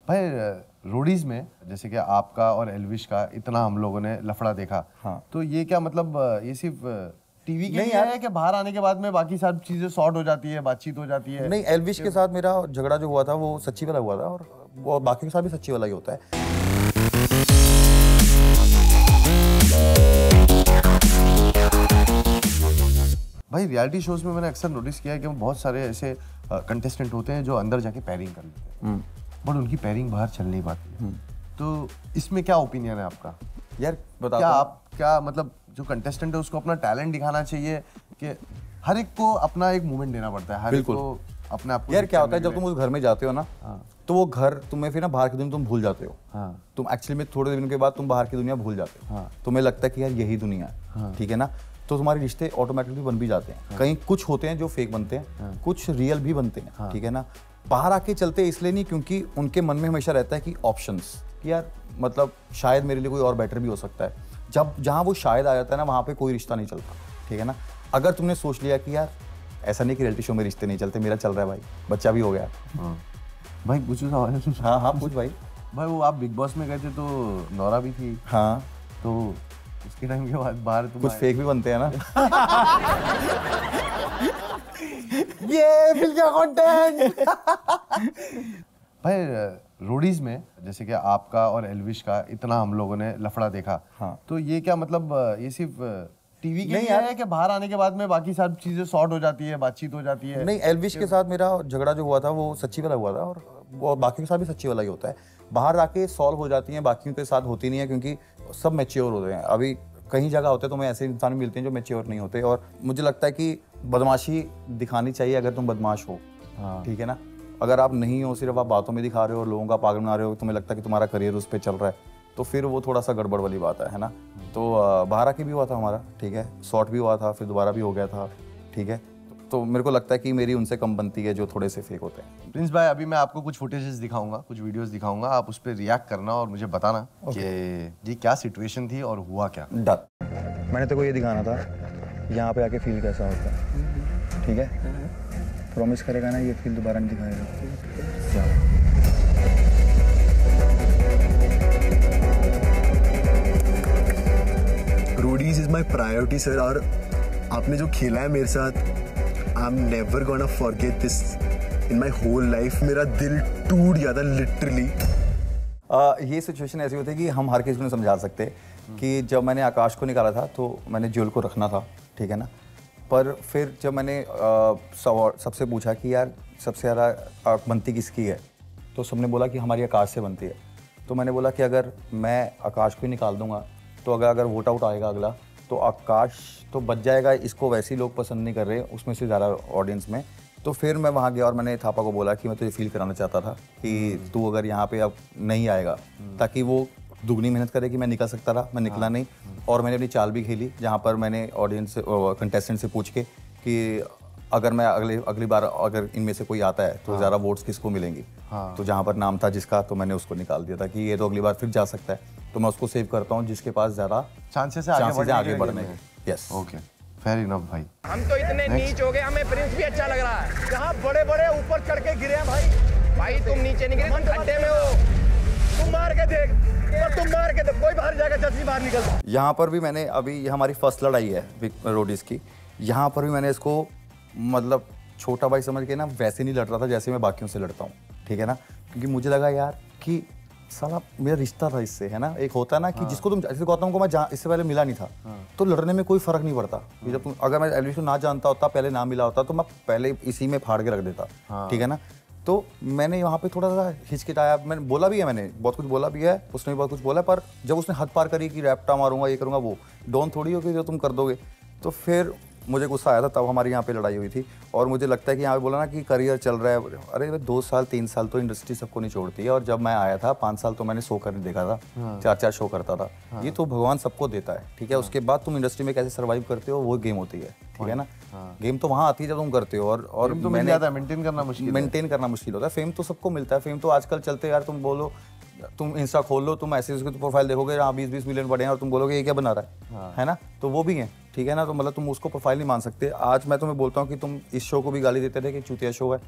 भाई रोडीज में जैसे कि आपका और एल्विश का इतना हम लोगों ने लफड़ा देखा, हाँ। तो ये क्या मतलब ये सिर्फ टीवी के नहीं लिए यार, है कि बाहर आने के बाद में बाकी सब चीजें सॉर्ट हो जाती है, बातचीत हो जाती है? नहीं, एल्विश के साथ मेरा झगड़ा जो हुआ था वो सच्ची वाला हुआ था, और बाकी के साथ भी सच्ची वाला ही होता है। भाई रियलिटी शोज में मैंने अक्सर नोटिस किया है कि बहुत सारे ऐसे कंटेस्टेंट होते हैं जो अंदर जाके पैरिंग कर लेते हैं, बट उनकी पैरिंग बाहर चल नहीं पाती है। तो इसमें क्या ओपिनियन है आपका? यार बता, क्या आप क्या मतलब जो कंटेस्टेंट है उसको अपना टैलेंट दिखाना चाहिए कि हर एक को अपना एक मोमेंट देना पड़ता है, हर एक को अपने आप को? यार क्या होता है जब तुम उस घर में जाते हो ना, तो वो घर तुम्हें फिर ना बाहर की दुनिया तुम भूल जाते हो। तुम एक्चुअली में थोड़े दिन के बाद तुम बाहर की दुनिया भूल जाते हो। तुम्हें लगता है कि यार यही दुनिया है, ठीक है ना, तो तुम्हारे रिश्ते ऑटोमेटिकली बन भी जाते हैं। कहीं कुछ होते हैं जो फेक बनते हैं, कुछ रियल भी बनते हैं, ठीक है ना। बाहर आके चलते इसलिए नहीं क्योंकि उनके मन में हमेशा रहता है कि ऑप्शंस, कि यार मतलब शायद मेरे लिए कोई और बेटर भी हो सकता है। जब जहाँ वो शायद आ जाता है ना, वहाँ पे कोई रिश्ता नहीं चलता, ठीक है ना। अगर तुमने सोच लिया कि यार ऐसा नहीं कि रियलिटी शो में रिश्ते नहीं चलते, मेरा चल रहा है भाई, बच्चा भी हो गया। भाई कुछ सवाल? हाँ हाँ पूछ भाई। भाई वो आप बिग बॉस में गए थे तो नौरा भी थी, हाँ, तो उसके टाइम के बाद बाहर कुछ फेक भी बनते हैं ना। ये फिर क्या कंटेंट? भाई रोडीज में जैसे कि आपका और एल्विश का इतना हम लोगों ने लफड़ा देखा, तो ये क्या मतलब ये सिर्फ टीवी के लिए है कि बाहर आने के बाद में बाकी सब चीजें सॉर्ट हो जाती है, बातचीत हो जाती है? नहीं, एल्विश के साथ मेरा झगड़ा जो हुआ था वो सच्ची वाला हुआ था, और बाकी के साथ भी सच्ची वाला ही होता है। बाहर आके सॉल्व हो जाती हैं, बाकियों के साथ होती नहीं है, क्योंकि सब मैच्योर होते हैं। अभी कहीं जगह होते हैं तो मैं ऐसे इंसान मिलते हैं जो मैच्योर नहीं होते, और मुझे लगता है कि बदमाशी दिखानी चाहिए अगर तुम बदमाश हो, ठीक है ना। अगर आप नहीं हो, सिर्फ आप बातों में दिखा रहे हो और लोगों का पागल बना रहे हो, तुम्हें लगता है कि तुम्हारा करियर उस पर चल रहा है, तो फिर वो थोड़ा सा गड़बड़ वाली बात है ना। तो बाहर आके भी हुआ था हमारा, ठीक है, शॉर्ट भी हुआ था, फिर दोबारा भी हो गया था, ठीक है। तो मेरे को लगता है कि मेरी उनसे कम बनती है जो थोड़े से फेक होते हैं। प्रिंस भाई अभी मैं आपको कुछ फुटेजेस दिखाऊंगा, कुछ वीडियोस दिखाऊंगा, आप उस पर रिएक्ट करना और मुझे बताना कि ये क्या सिचुएशन थी और हुआ क्या। डन। मैंने तो को ये दिखाना था यहाँ पे आके फील कैसा होता है, ठीक है। प्रॉमिस करेगा ना ये फील दोबारा नहीं दिखाएगा। Roadies is my priority sir, और आपने जो खेला है मेरे साथ, I am never gonna forget this in my whole life. मेरा दिल टूट गया था लिटरली। ये सिचुएशन ऐसी होती है कि हम हर किसी को नहीं समझा सकते कि जब मैंने आकाश को निकाला था तो मैंने ज्वेल को रखना था, ठीक है ना। पर फिर जब मैंने सबसे पूछा कि यार सबसे ज़्यादा बनती किसकी है, तो सबने बोला कि हमारी आकाश से बनती है। तो मैंने बोला कि अगर मैं आकाश को ही निकाल दूंगा तो अगर वोट आउट आएगा अगला, तो आकाश तो बच जाएगा, इसको वैसे ही लोग पसंद नहीं कर रहे उसमें से ज़्यादा ऑडियंस में। तो फिर मैं वहाँ गया और मैंने थापा को बोला कि मैं तुझे फील कराना चाहता था कि तू अगर यहाँ पे अब नहीं आएगा, ताकि वो दुगनी मेहनत करे कि मैं निकल सकता रहा, मैं निकला नहीं। और मैंने अपनी चाल भी खेली, जहाँ पर मैंने ऑडियंस से कंटेस्टेंट से पूछ के कि अगर मैं अगली बार अगर इनमें से कोई आता है तो ज़्यादा वोट्स किसको मिलेंगी। तो जहाँ पर नाम था जिसका, तो मैंने उसको निकाल दिया था कि ये तो अगली बार फिर जा सकता है, तो मैं उसको सेव करता हूँ जिसके पास ज़्यादा चांसेस है आगे बढ़ने के। यस, ओके, फेयर इनफ भाई। हम तो इतने नीच हो गए, हमें प्रिंस भी अच्छा लग रहा है। जहाँ बड़े बड़े ऊपर चढ़ के गिरे हैं भाई तुम नीचे नहीं गिरे, तुम खड्डे में हो। तुम मार के देख, तुम मार के देख, कोई बाहर जाकर जल्दी बाहर निकल। यहाँ पर भी मैंने अभी, ये हमारी फर्स्ट लड़ाई है रोडीज की, यहाँ पर भी मैंने इसको मतलब छोटा भाई समझ के ना वैसे नहीं लड़ रहा था जैसे मैं बाकियों से लड़ता हूँ, ठीक है ना। क्योंकि मुझे लगा यार कि साला मेरा रिश्ता था इससे, है ना। एक होता है ना कि जिसको तुम, जैसे गौतम को मैं इससे पहले मिला नहीं था, तो लड़ने में कोई फर्क नहीं पड़ता। जब तुम, अगर मैं एल्विश को ना जानता होता, पहले ना मिला होता, तो मैं पहले इसी में फाड़ के रख देता, ठीक है ना। तो मैंने वहाँ पे थोड़ा सा हिचकिचाया, मैंने बोला भी है, मैंने बहुत कुछ बोला भी है, उसने भी बहुत कुछ बोला, पर जब उसने हद पार करी कि रैप्टा मारूंगा, ये करूंगा, वो डॉन थोड़ी हो कि जो तुम कर दोगे, तो फिर मुझे गुस्सा आया था। तब हमारी यहाँ पे लड़ाई हुई थी। और मुझे लगता है कि यहाँ पे बोला ना कि करियर चल रहा है, अरे 2 साल 3 साल तो इंडस्ट्री सबको नहीं छोड़ती है। और जब मैं आया था 5 साल तो मैंने शो करने देखा था, 4-4 शो करता था। ये तो भगवान सबको देता है, ठीक है। उसके बाद तुम इंडस्ट्री में कैसे सर्वाइव करते हो वो गेम होती है, ठीक है ना। गेम तो वहाँ आती है जब तुम करते हो, और मेंटेन करना मुश्किल होता है। फेम तो सबको मिलता है, फेम तो आजकल चलते यार, तुम बोलो, तुम इंस्टा खोल लो, तुम ऐसे उसके प्रोफाइल देखोगे, हाँ 20-20 मिलियन बढ़े हैं, और तुम बोलोगे ये क्या बना रहा है ना, तो वो भी है, ठीक है ना। तो मतलब तुम उसको प्रोफाइल नहीं मान सकते। आज मैं तुम्हें बोलता हूँ कि तुम इस शो को भी गाली देते थे कि चूतिया शो है,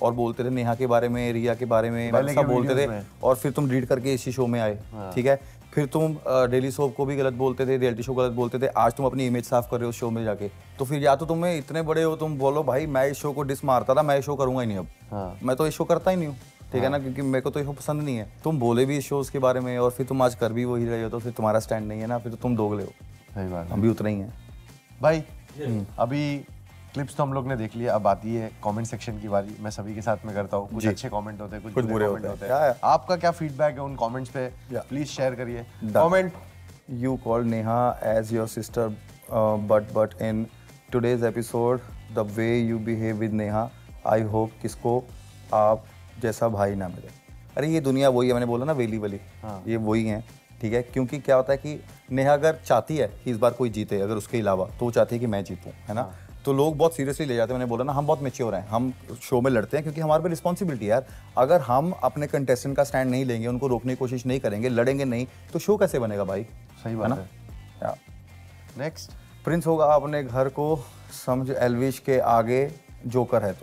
और बोलते थे नेहा के बारे में, रिया के बारे में, सब बोलते थे, और फिर तुम रीड करके इसी शो में आए, ठीक है। फिर तुम डेली सोप को भी गलत बोलते थे, रियलिटी शो गलत बोलते थे, आज तुम अपनी इमेज साफ कर रहे हो शो में जाके। तो फिर या तो तुम्हें इतने बड़े हो, तुम बोलो भाई मैं इस शो को डिस मारता था, मैं इस शो करूंगा ही नहीं अब, मैं तो ये शो करता ही नहीं हूँ, ठीक है ना, क्योंकि मेरे को तो ये शो पसंद नहीं है। तुम बोले भी इस शोज के बारे में और फिर तुम आज कर भी वही रहे हो, तो फिर तुम्हारा स्टैंड नहीं है ना, फिर तो तुम दोगले हो। सही बात, हम भी उतना ही है भाई। अभी क्लिप्स तो हम लोग ने देख लिया, अब आती है कमेंट सेक्शन की बारी। मैं सभी के साथ में करता हूँ, कुछ अच्छे कमेंट होते हैं, कुछ बुरे कमेंट होते हैं। आपका क्या फीडबैक है उन कमेंट्स पे, प्लीज शेयर करिए। Comment, you call Neha as your sister, but in today's episode the way you behave with Neha, I hope किसको आप जैसा भाई ना मिले। अरे ये दुनिया वही है, मैंने बोला ना वेली वाली, ये वही है, ठीक है। क्योंकि क्या होता है कि नेहा अगर चाहती है कि इस बार कोई जीते, अगर उसके अलावा, तो वो चाहती है कि मैं जीतूं, है ना। तो लोग बहुत सीरियसली ले जाते हैं। मैंने बोला ना, हम बहुत मैच्योर हैं, हम शो में लड़ते हैं क्योंकि हमारे पे रिस्पॉन्सिबिलिटी है यार। अगर हम अपने कंटेस्टेंट का स्टैंड नहीं लेंगे, उनको रोकने की कोशिश नहीं करेंगे, लड़ेंगे नहीं, तो शो कैसे बनेगा भाई? सही बात है। नेक्स्ट, प्रिंस होगा अपने घर को समझ, एल्विश के आगे जोकर है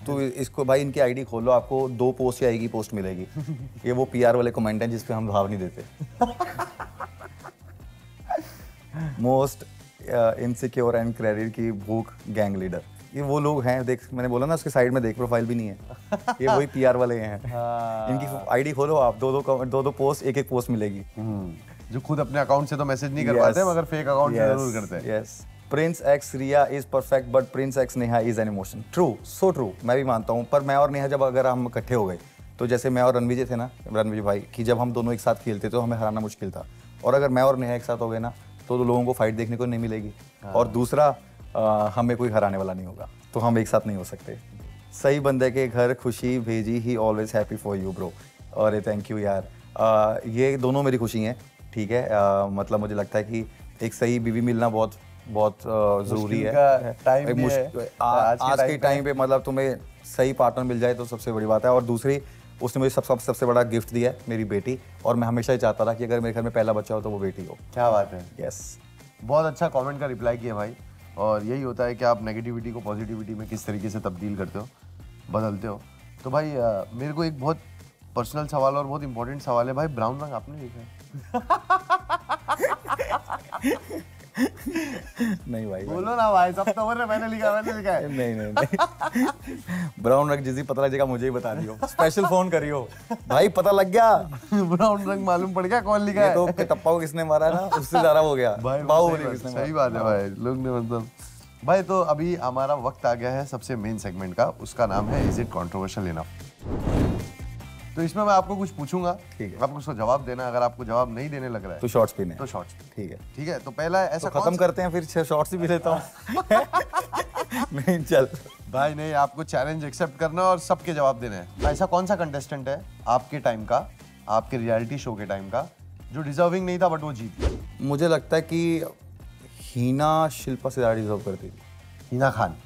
तू इसको भाई, इनकी आईडी खोलो, आपको 2 पोस्ट या एक ही पोस्ट मिलेगी। ये वो पीआर वाले कमेंट हैं जिसपे हम भाव नहीं देते। मोस्ट इनसिक्योर एंड क्रेडिट की भूख गैंग लीडर, ये वो लोग हैं, देख मैंने बोला ना उसके साइड में देख, प्रोफाइल भी नहीं है, ये वही पीआर वाले हैं। इनकी आईडी खोलो आप, 2 पोस्ट, एक पोस्ट मिलेगी। जो खुद अपने अकाउंट से तो मैसेज नहीं कर पाते, मगर फेक अकाउंट से जरूर करते हैं। Yes, Prince x Riya is perfect but Prince x Neha is an emotion. True, so true, मैं भी मानता हूँ। पर मैं और नेहा जब अगर हम इकट्ठे हो गए, तो जैसे मैं और रणविजय थे ना, रणविजय भाई, कि जब हम दोनों एक साथ खेलते तो हमें हराना मुश्किल था, और अगर मैं और नेहा एक साथ हो गए ना, तो लोगों को फाइट देखने को नहीं मिलेगी, और दूसरा हमें कोई हराने वाला नहीं होगा, तो हम एक साथ नहीं हो सकते। सही बंदे के घर खुशी भेजी, ही always happy for you bro. अरे थैंक यू यार, ये दोनों मेरी खुशी हैं, ठीक है। मतलब मुझे लगता है कि एक सही बीवी मिलना बहुत बहुत ज़रूरी है। आज के टाइम पे मतलब तुम्हें सही पार्टनर मिल जाए तो सबसे बड़ी बात है। और दूसरी, उसने मुझे सबसे बड़ा गिफ्ट दिया है, मेरी बेटी, और मैं हमेशा ही चाहता था कि अगर मेरे घर में पहला बच्चा हो तो वो बेटी हो। क्या बात है। यस, बहुत अच्छा कमेंट का रिप्लाई किया भाई। और यही होता है कि आप नेगेटिविटी को पॉजिटिविटी में किस तरीके से तब्दील करते हो, बदलते हो। तो भाई मेरे को एक बहुत पर्सनल सवाल और बहुत इंपॉर्टेंट सवाल है भाई, ब्राउन रंग आपने देखा है? नहीं भाई, बोलो ना भाई, सब तो बोल रहे मैंने लिखा है। नहीं। ब्राउन रंग जिस पता लगेगा मुझे ही बता दियो, स्पेशल फोन करियो भाई, पता लग गया। ब्राउन रंग मालूम पड़ गया कौन लिखा है। तो टप्पा को किसने मारा ना, उससे ज्यादा हो गया भाई। सही बात है भाई, लोग ने मतलब भाई। तो अभी हमारा वक्त आ गया है सबसे मेन सेगमेंट का, उसका नाम है इज इट कंट्रोवर्शियल इनफ। तो इसमें मैं आपको कुछ पूछूंगा, ठीक है, आपको उसको जवाब देना। अगर आपको जवाब नहीं देने लग रहा है तो शॉर्ट्स पीने, तो शॉर्ट्स, ठीक है। तो पहला ऐसा तो खत्म करते हैं, फिर शॉर्ट्स ही पी लेता हूँ। नहीं चल भाई, नहीं, आपको चैलेंज एक्सेप्ट करना और सबके जवाब देने हैं। ऐसा कौन सा कंटेस्टेंट है आपके टाइम का, आपके रियलिटी शो के टाइम का, जो डिजर्विंग नहीं था बट वो जीत गया? मुझे लगता है कि हीना शिल्पा से ज़्यादा डिजर्व करती थी। हीना खान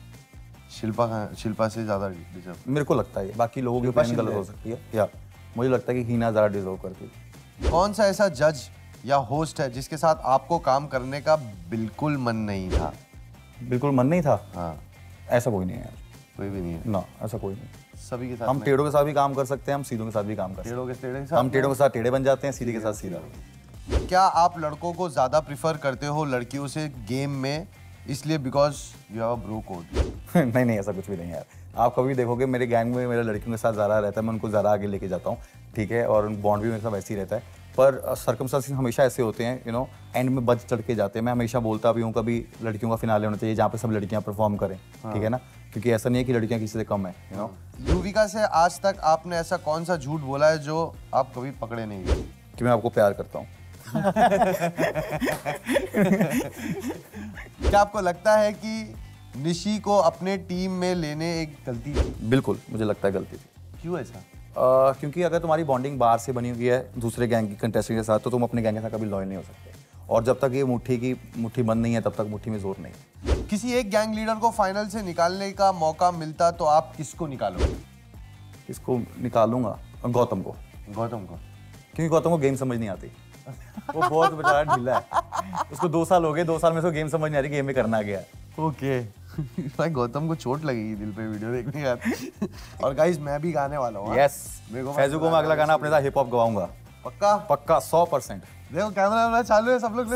शिल्पा से ज़्यादा डिजर्व, मेरे को लगता है। बाकी लोगों की ओपिनियन गलत हो सकती है, या मुझे लगता है कि हीना ज़्यादा डिजर्व करती थी। कौन सा ऐसा जज या होस्ट है जिसके साथ आपको काम करने का बिल्कुल मन नहीं था? बिल्कुल मन नहीं था? हाँ, ऐसा कोई नहीं है यार, कोई भी नहीं है ना, ऐसा कोई नहीं। सभी के साथ हम टेढ़ों के साथ भी काम कर सकते हैं, हम सीधों के साथ भी काम कर सकते हैं। हम टेढ़ों के साथ टेढ़े बन जाते हैं, सीधे के साथ सीधा। क्या आप लड़कों को ज्यादा प्रिफर करते हो लड़कियों से गेम में, इसलिए because you have a bro code? नहीं, ऐसा कुछ भी नहीं यार। आप कभी देखोगे मेरे गैंग में मेरा लड़कियों के साथ ज़्यादा रहता है, मैं उनको ज़्यादा आगे लेके जाता हूँ, ठीक है, और बॉन्ड भी मेरे साथ वैसे ही रहता है। पर सर्कमस्टेंसेस हमेशा ऐसे होते हैं, यू नो, एंड में बच चढ़ के जाते हैं। मैं हमेशा बोलता भी हूँ, कभी लड़कियों का फिनाले होना चाहिए जहाँ पे सब लड़कियाँ परफॉर्म करें, ठीक है ना, क्योंकि ऐसा नहीं है कि लड़कियाँ किसी से कम है, यू नो। युविका से आज तक आपने ऐसा कौन सा झूठ बोला है जो आप कभी पकड़े नहीं गए? कि मैं आपको प्यार करता हूँ। क्या आपको लगता है कि निशी को अपने टीम में लेने एक गलती थी? बिल्कुल, मुझे लगता है गलती थी। क्यों ऐसा? क्योंकि अगर तुम्हारी बॉन्डिंग बाहर से बनी हुई है दूसरे गैंग की कंटेस्टेंट के साथ, तो तुम अपने गैंग के साथ कभी लॉयल नहीं हो सकते। और जब तक ये मुट्ठी बंद नहीं है, तब तक मुट्ठी में जोर नहीं। किसी एक गैंग लीडर को फाइनल से निकालने का मौका मिलता तो आप किसको निकालोगे? किसको निकालूंगा? गौतम को। गौतम को? क्योंकि गौतम को गेम समझ नहीं आती। वो बहुत बेचारा ढीला है, उसको 2 साल हो गए, 2 साल में उसको गेम समझ नहीं आ रही, गेम में करना क्या है। ओके, भाई गौतम को चोट लगेगी दिल पे वीडियो देखने के बाद। और गाइस मैं भी गाने वाला हूँ। यस, फैजू को मैं अगला गाना अपने साथ हिप हॉप गवाऊंगा। पक्का पक्का 100%। देखो कैमरा चालू है, सब लोग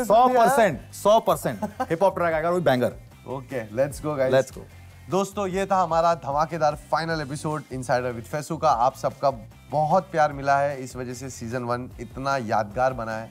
100% हिप हॉप ट्रैक आएगा, वो banger. Okay let's go guys, let's go. दोस्तों ये था हमारा धमाकेदार final episode insider with Faisu का। आप सबका बहुत प्यार मिला है, इस वजह से सीजन 1 इतना यादगार बना है।